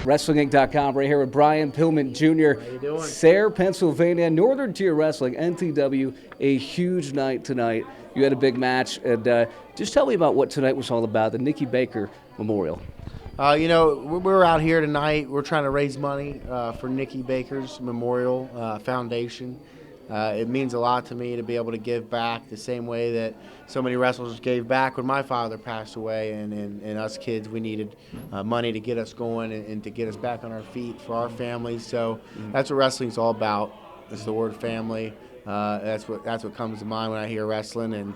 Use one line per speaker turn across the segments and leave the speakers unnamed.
WrestlingInc.com, right here with Brian Pillman Jr.
How you doing?
Sayre, Pennsylvania, Northern Tier Wrestling, NTW, a huge night tonight. You had a big match, and just tell me about what tonight was all about, the Nikki Baker Memorial.
We're out here tonight. We're trying to raise money for Nikki Baker's Memorial Foundation. It means a lot to me to be able to give back the same way that so many wrestlers gave back when my father passed away, and us kids, we needed money to get us going and to get us back on our feet for our families. So that's what wrestling's all about. It's the word family. That's what comes to mind when I hear wrestling, and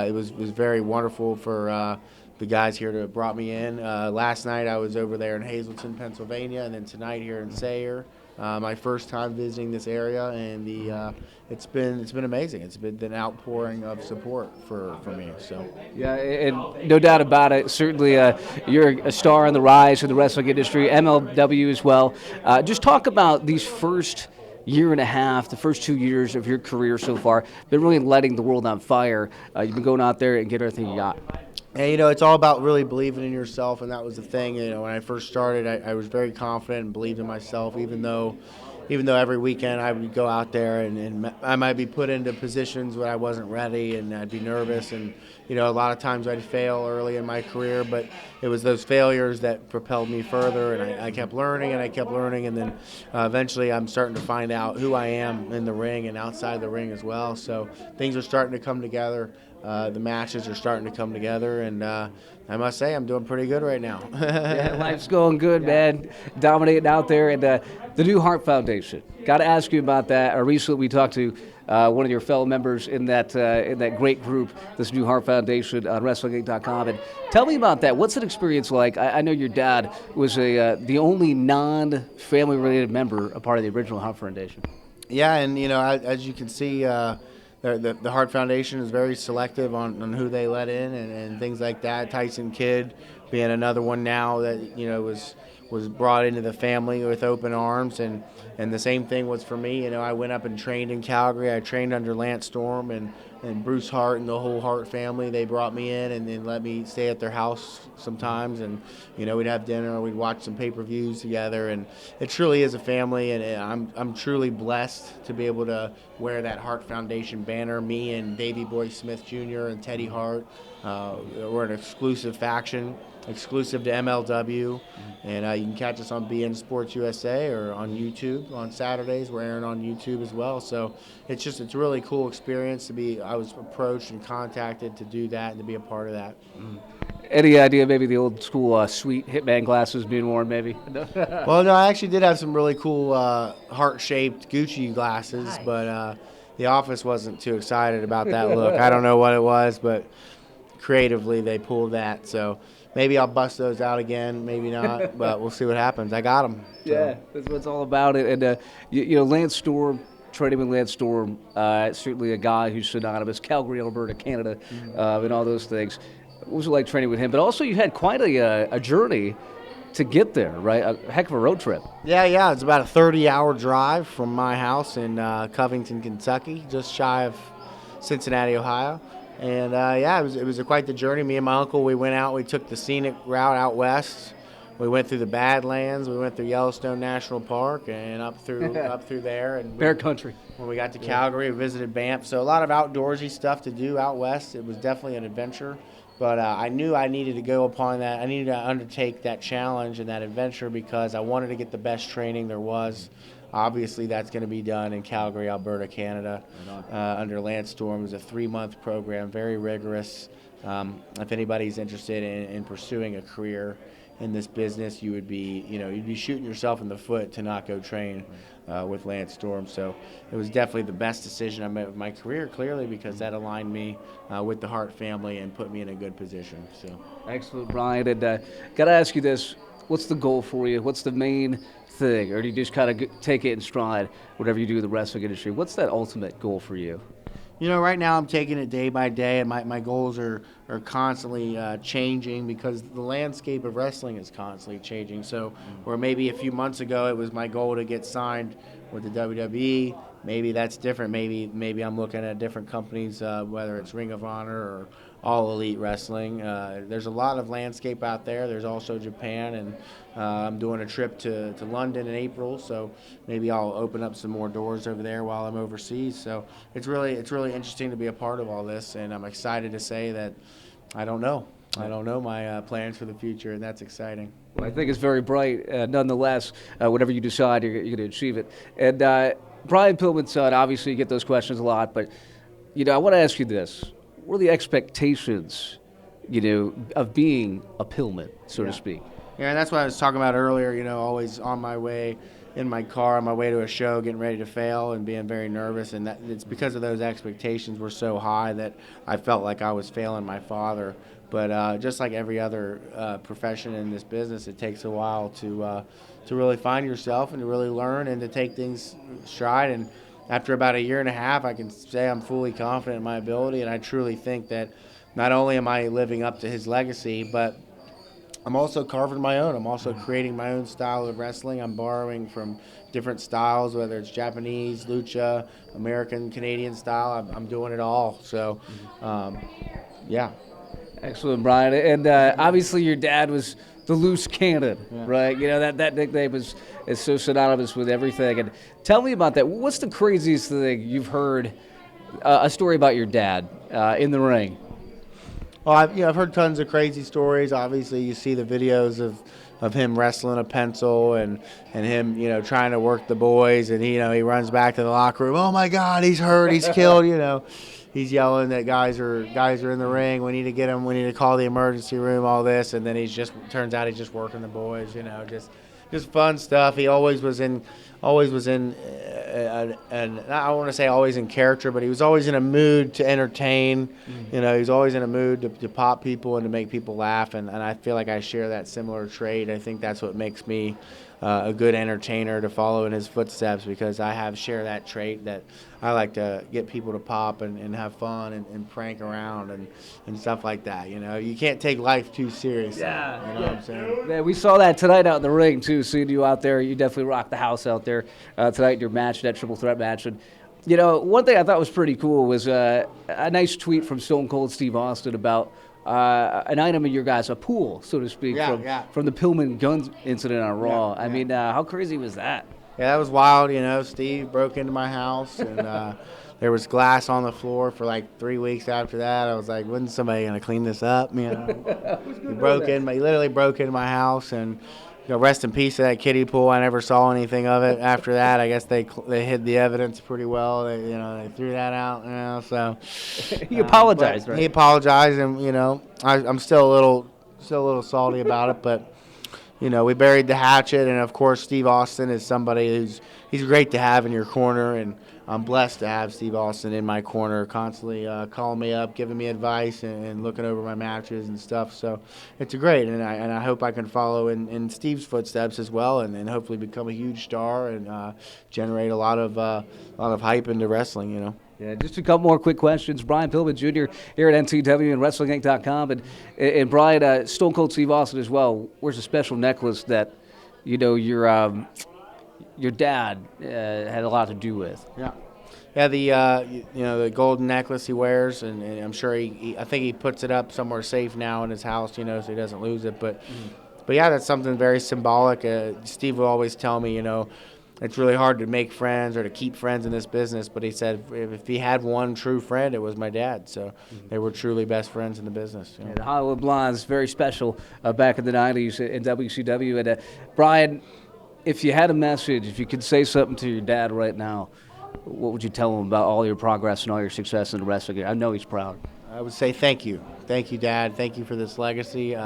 it was very wonderful for the guys here to brought me in. Last night I was over there in Hazleton, Pennsylvania, and then tonight here in Sayre. My first time visiting this area, and it's been amazing. It's been an outpouring of support for me. So
yeah, and no doubt about it. Certainly, you're a star on the rise in the wrestling industry, MLW as well. Just talk about these first year and a half, the first 2 years of your career so far. Been really lighting the world on fire. You've been going out there and getting everything you got.
And, it's all about really believing in yourself, and that was the thing. When I first started, I was very confident and believed in myself, even though every weekend I would go out there and I might be put into positions where I wasn't ready, and I'd be nervous, and a lot of times I'd fail early in my career, but it was those failures that propelled me further, and I kept learning, and then eventually I'm starting to find out who I am in the ring and outside the ring as well. So things are starting to come together. The matches are starting to come together, and I must say I'm doing pretty good right now.
Yeah, life's going good, man. Dominating out there, and the new Hart Foundation. Got to ask you about that. Recently, we talked to one of your fellow members in that great group, this new Hart Foundation on WrestlingInc.com. And tell me about that. What's an experience like? I know your dad was the only non-family related member, a part of the original Hart Foundation.
Yeah, and as you can see. The Hart Foundation is very selective on who they let in and things like that. Tyson Kidd being another one now that was brought into the family with open arms, and the same thing was for me. I went up and trained in Calgary. I trained under Lance Storm and Bruce Hart and the whole Hart family. They brought me in and let me stay at their house sometimes, and we'd have dinner, we'd watch some pay-per-views together, and it truly is a family, and I'm truly blessed to be able to wear that Hart Foundation banner. Me and Davey Boy Smith Jr. and Teddy Hart, we're an exclusive faction, exclusive to MLW, and you can catch us on BN Sports USA or on YouTube on Saturdays. We're airing on YouTube as well, so it's a really cool experience to be. I was approached and contacted to do that and to be a part of that.
Any idea maybe the old school sweet Hitman glasses being worn maybe?
Well, no, I actually did have some really cool heart-shaped Gucci glasses, nice. But the office wasn't too excited about that look. I don't know what it was, but creatively they pulled that, so maybe I'll bust those out again, maybe not, but we'll see what happens. I got them. So.
Yeah, that's what it's all about. And, Lance Storm, training with Lance Storm, certainly a guy who's synonymous, Calgary, Alberta, Canada, and all those things. What was it like training with him? But also you had quite a journey to get there, right? A heck of a road trip.
Yeah. It's about a 30-hour drive from my house in Covington, Kentucky, just shy of Cincinnati, Ohio. And, it was quite the journey. Me and my uncle, we went out. We took the scenic route out west. We went through the Badlands. We went through Yellowstone National Park and up through there. And
Bear country.
When we got to Calgary, we visited Banff. So a lot of outdoorsy stuff to do out west. It was definitely an adventure. But I knew I needed to go upon that. I needed to undertake that challenge and that adventure because I wanted to get the best training there was. Obviously, that's going to be done in Calgary, Alberta, Canada, under Lance Storm. It was a 3-month program, very rigorous. If anybody's interested in pursuing a career in this business, you'd be shooting yourself in the foot to not go train with Lance Storm. So it was definitely the best decision I made of my career, clearly, because that aligned me with the Hart family and put me in a good position. So
excellent, Brian. And got to ask you this: what's the goal for you? What's the main thing, or do you just kind of take it in stride, whatever you do in the wrestling industry? What's that ultimate goal for you?
Right now I'm taking it day by day, and my goals are constantly changing because the landscape of wrestling is constantly changing. So where maybe a few months ago it was my goal to get signed with the WWE, maybe that's different. Maybe I'm looking at different companies, whether it's Ring of Honor all elite wrestling. There's a lot of landscape out there. There's also Japan, and I'm doing a trip to London in April, so maybe I'll open up some more doors over there while I'm overseas. So it's really interesting to be a part of all this, and I'm excited to say that I don't know. I don't know my plans for the future, and that's exciting.
Well, I think it's very bright. Nonetheless, whatever you decide, you're going to achieve it. And Brian Pillman son, obviously you get those questions a lot, but I want to ask you this: what are the expectations, of being a Pillman, so to speak?
Yeah, and that's what I was talking about earlier. Always on my way in my car on my way to a show, getting ready to fail and being very nervous, and it's because of those expectations were so high that I felt like I was failing my father. But just like every other profession in this business, it takes a while to really find yourself and to really learn and to take things stride. And after about a year and a half, I can say I'm fully confident in my ability, and I truly think that not only am I living up to his legacy, but I'm also carving my own. I'm also creating my own style of wrestling. I'm borrowing from different styles, whether it's Japanese, lucha, American, Canadian style. I'm doing it all. So, yeah.
Excellent, Brian. And obviously your dad was the loose cannon, right? That nickname is so synonymous with everything. And tell me about that. What's the craziest thing you've heard, a story about your dad in the ring?
Well, I've heard tons of crazy stories. Obviously, you see the videos of him wrestling a pencil and him, trying to work the boys, and he runs back to the locker room. Oh my God, he's hurt, he's killed. He's yelling that guys are in the ring. We need to get him. We need to call the emergency room. All this, and then turns out he's just working the boys. Just fun stuff. He always was in, and I don't want to say always in character, but he was always in a mood to entertain. He was always in a mood to pop people and to make people laugh, and I feel like I share that similar trait. I think that's what makes me a good entertainer, to follow in his footsteps, because I share that trait that I like to get people to pop and have fun and prank around and stuff like that. You can't take life too seriously.
Yeah.
You know what I'm saying?
Yeah, we saw that tonight out in the ring, too, seeing you out there. You definitely rocked the house out there tonight in your match, that triple threat match. And, one thing I thought was pretty cool was a nice tweet from Stone Cold Steve Austin about an item in your guys, a pool, so to speak, from the Pillman gun incident on Raw. I mean, how crazy was that?
Yeah, that was wild. Steve broke into my house, and there was glass on the floor for like 3 weeks after that. I was like, when's somebody going to clean this up? He literally broke into my house, and rest in peace to that kiddie pool. I never saw anything of it after that. I guess they hid the evidence pretty well. They threw that out. So
he apologized, right?
He apologized, and I'm still a little salty about it, but we buried the hatchet. And of course, Steve Austin is somebody he's great to have in your corner, and I'm blessed to have Steve Austin in my corner, constantly calling me up, giving me advice, and looking over my matches and stuff. So it's great, and I hope I can follow in Steve's footsteps as well, and hopefully become a huge star and generate a lot of hype into wrestling.
Yeah, just a couple more quick questions. Brian Pillman Jr. here at NTW and WrestlingInc.com, and Brian, Stone Cold Steve Austin as well. Where's a special necklace that your dad had a lot to do with?
Yeah, the golden necklace he wears, and I'm sure I think he puts it up somewhere safe now in his house, so he doesn't lose it. But yeah, that's something very symbolic. Steve will always tell me, it's really hard to make friends or to keep friends in this business. But he said if he had one true friend, it was my dad. So they were truly best friends in the business.
Yeah, the Hollywood Blondes, very special back in the 90s in WCW. And Brian, if you had a message, if you could say something to your dad right now, what would you tell him about all your progress and all your success in the wrestling? I know he's proud.
I would say thank you. Thank you, Dad. Thank you for this legacy.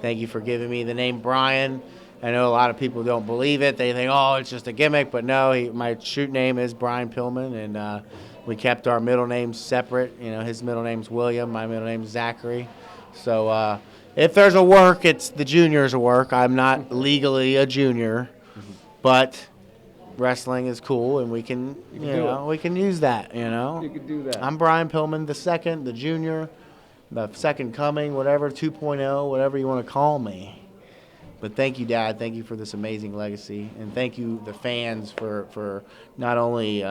Thank you for giving me the name Brian. I know a lot of people don't believe it. They think, oh, it's just a gimmick. But no, my shoot name is Brian Pillman, and we kept our middle names separate. His middle name's William. My middle name's Zachary. So if there's a work, it's the junior's a work. I'm not legally a junior, but wrestling is cool, and we can we can use that.
You can do that.
I'm Brian Pillman the second, the junior, the second coming, whatever, 2.0, whatever you want to call me. But thank you, Dad. Thank you for this amazing legacy, and thank you, the fans, for not only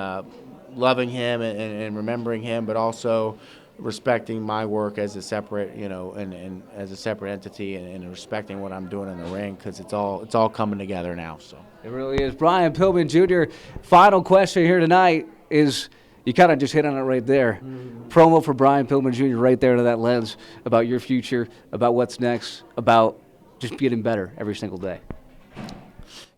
loving him and remembering him, but also respecting my work as a separate, and as a separate entity, and respecting what I'm doing in the ring, because it's all coming together now. So
It really is. Brian Pillman Jr., final question here tonight is, you kind of just hit on it right there. Promo for Brian Pillman Jr. right there to that lens about your future, about what's next, about just getting better every single day.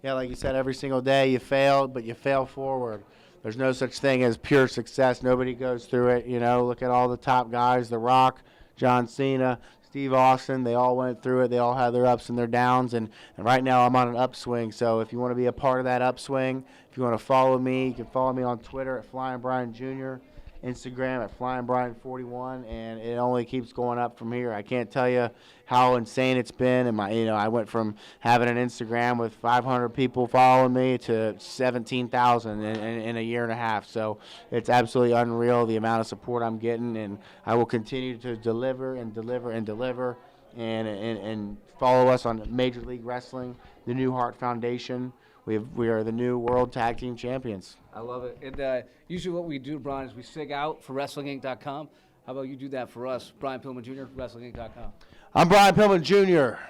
Yeah, like you said, every single day you fail, but you fail forward. There's no such thing as pure success. Nobody goes through it. Look at all the top guys, The Rock, John Cena, Steve Austin. They all went through it. They all had their ups and their downs. And right now I'm on an upswing. So if you want to be a part of that upswing, if you want to follow me, you can follow me on Twitter at Flying Brian Jr., Instagram at FlyingBrian41, and it only keeps going up from here. I can't tell you how insane it's been. And I went from having an Instagram with 500 people following me to 17,000 in a year and a half. So it's absolutely unreal the amount of support I'm getting, and I will continue to deliver and deliver and deliver. And follow us on Major League Wrestling, the new Hart Foundation. We are the new World Tag Team Champions.
I love it. And usually what we do, Brian, is we sig out for WrestlingInc.com. How about you do that for us? Brian Pillman Jr., WrestlingInc.com.
I'm Brian Pillman Jr.,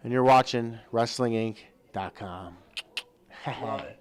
and you're watching WrestlingInc.com.
Love it.